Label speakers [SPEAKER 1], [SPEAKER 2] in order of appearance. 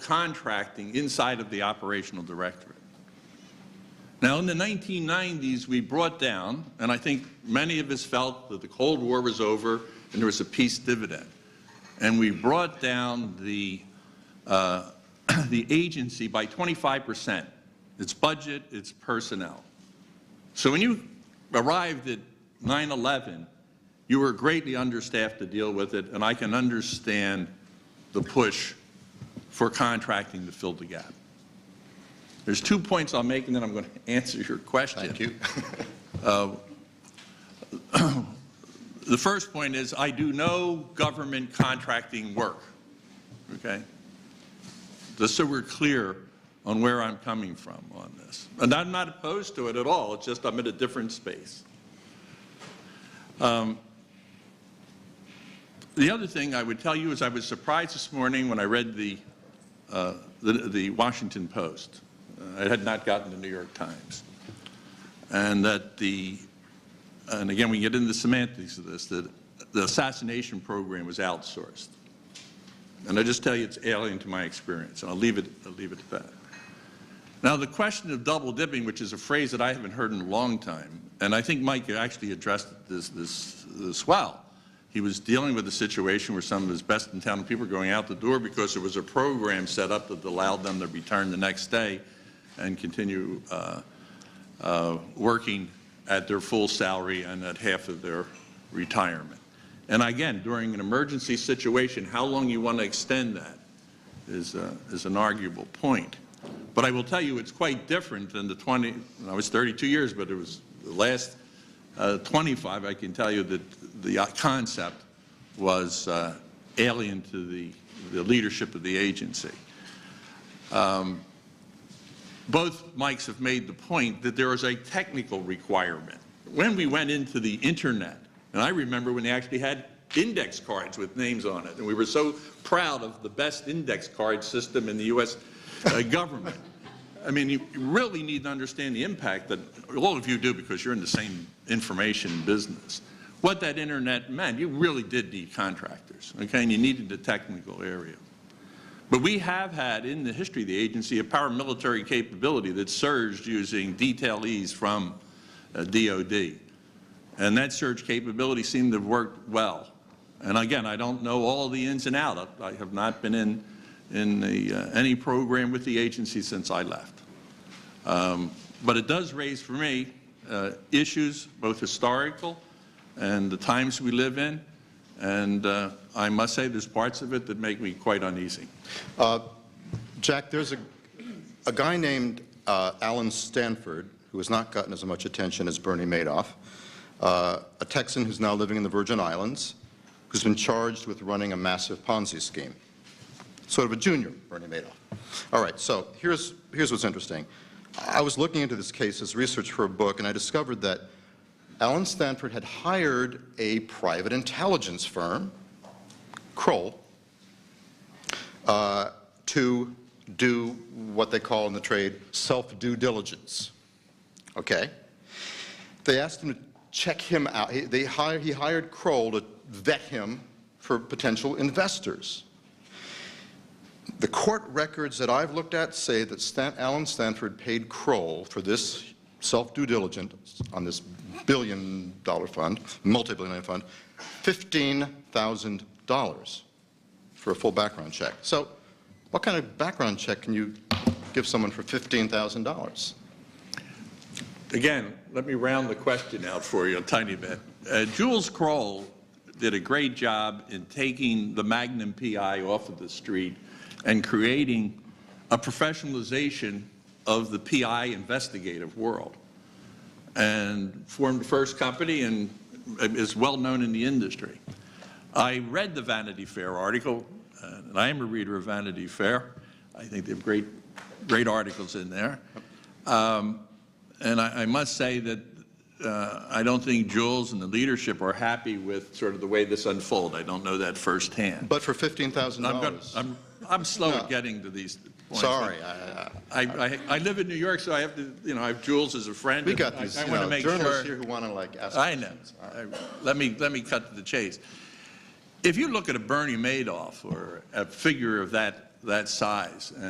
[SPEAKER 1] contracting inside of the operational directorate. Now, in the 1990s, we brought down, and I think many of us felt that the Cold War was over and there was a peace dividend, and we brought down the agency by 25%, its budget, its personnel. So when you arrived at 9/11, you were greatly understaffed to deal with it, and I can understand the push for contracting to fill the gap. There's 2 points I'll make, and then I'm going to answer your question.
[SPEAKER 2] Thank you.
[SPEAKER 1] The first point is I do no government contracting work, okay? Just so we're clear on where I'm coming from on this. And I'm not opposed to it at all. It's just I'm in a different space. The other thing I would tell you is I was surprised this morning when I read the Washington Post. I had not gotten the New York Times. And that and again, we get into the semantics of this, that the assassination program was outsourced. And I just tell you it's alien to my experience, and I'll leave it at that. Now, the question of double dipping, which is a phrase that I haven't heard in a long time, and I think Mike actually addressed this well. He was dealing with a situation where some of his best in town people were going out the door because there was a program set up that allowed them to return the next day and continue working at their full salary and at half of their retirement. And again, during an emergency situation, how long you want to extend that is an arguable point. But I will tell you it's quite different than I was 32 years, but it was the last 25, I can tell you that the concept was alien to the leadership of the agency. Both Mikes have made the point that there is a technical requirement. When we went into the internet, and I remember when they actually had index cards with names on it, and we were so proud of the best index card system in the U.S. Government. I mean, you really need to understand the impact that all of you do because you're in the same information business. What that internet meant, you really did need contractors, okay, and you needed the technical area. But we have had in the history of the agency a paramilitary capability that surged using detailees from DOD. And that surge capability seemed to have worked well. And again, I don't know all the ins and outs. I have not been in any program with the agency since I left. But it does raise for me issues, both historical and the times we live in. And I must say there's parts of it that make me quite uneasy.
[SPEAKER 2] Jack, there's a guy named Alan Stanford who has not gotten as much attention as Bernie Madoff, a Texan who's now living in the Virgin Islands, who's been charged with running a massive Ponzi scheme. Sort of a junior Bernie Madoff. All right, so here's what's interesting. I was looking into this case as research for a book, and I discovered that Alan Stanford had hired a private intelligence firm, Kroll, to do what they call in the trade self-due diligence. Okay? They asked him to check him out. He hired Kroll to vet him for potential investors. The court records that I've looked at say that Alan Stanford paid Kroll for this self-due diligence on this billion-dollar fund, multi-billion-dollar fund, $15,000 for a full background check. So what kind of background check can you give someone for $15,000?
[SPEAKER 1] Again, let me round the question out for you a tiny bit. Jules Kroll did a great job in taking the Magnum PI off of the street and creating a professionalization of the PI investigative world, and formed the first company and is well known in the industry. I read the Vanity Fair article, and I am a reader of Vanity Fair. I think they have great articles in there. And I must say that I don't think Jules and the leadership are happy with sort of the way this unfolded. I don't know that firsthand.
[SPEAKER 2] But for $15,000.
[SPEAKER 1] I'm slow at getting to these points.
[SPEAKER 2] Sorry.
[SPEAKER 1] I live in New York, so I have to, I have Jules as a friend.
[SPEAKER 2] We got these journalists here who want to ask
[SPEAKER 1] I know. Let me cut to the chase. If you look at a Bernie Madoff or a figure of that that size. And